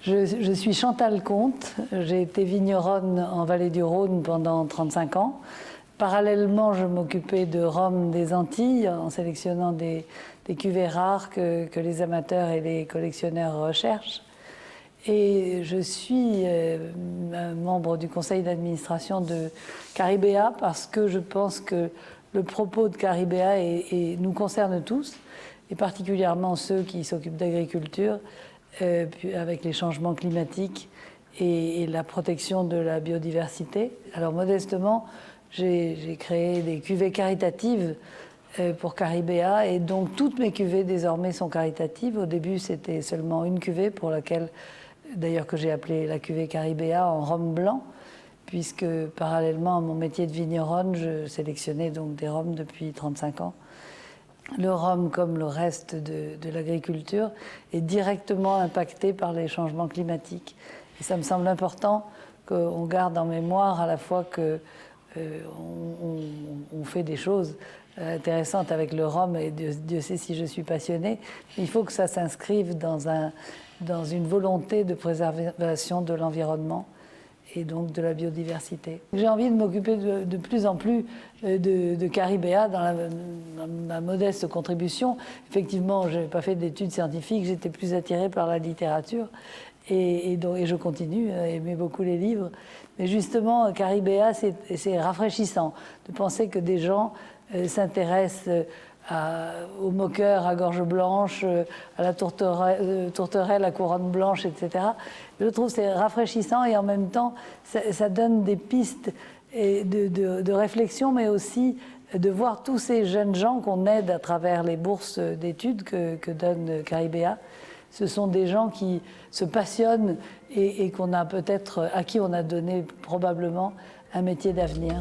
Je suis Chantal Comte, j'ai été vigneronne en vallée du Rhône pendant 35 ans. Parallèlement, je m'occupais de rhum des Antilles en sélectionnant des cuvées rares que les amateurs et les collectionneurs recherchent. Et je suis membre du conseil d'administration de Caribéa parce que je pense que le propos de Caribéa nous concerne tous, et particulièrement ceux qui s'occupent d'agriculture, avec les changements climatiques et la protection de la biodiversité. Alors modestement, j'ai créé des cuvées caritatives pour Caribéa, et donc toutes mes cuvées désormais sont caritatives. Au début, c'était seulement une cuvée pour laquelle, d'ailleurs, que j'ai appelée la cuvée Caribéa en rhum blanc, puisque parallèlement à mon métier de vigneronne, je sélectionnais donc des rhums depuis 35 ans. Le rhum, comme le reste de l'agriculture, est directement impacté par les changements climatiques. Et ça me semble important qu'on garde en mémoire à la fois que on fait des choses intéressantes avec le rhum, et Dieu sait si je suis passionnée. Il faut que ça s'inscrive dans une volonté de préservation de l'environnement et donc de la biodiversité. J'ai envie de m'occuper de plus en plus de Caribéa dans ma modeste contribution. Effectivement, je n'ai pas fait d'études scientifiques, j'étais plus attirée par la littérature et je continue à aimer beaucoup les livres. Mais justement, Caribéa, c'est rafraîchissant de penser que des gens s'intéressent aux moqueurs à gorge blanche, à la tourterelle à couronne blanche, etc. Je trouve que c'est rafraîchissant, et en même temps, ça donne des pistes de réflexion, mais aussi de voir tous ces jeunes gens qu'on aide à travers les bourses d'études que donne Caribéa. Ce sont des gens qui se passionnent et à qui on a donné probablement un métier d'avenir.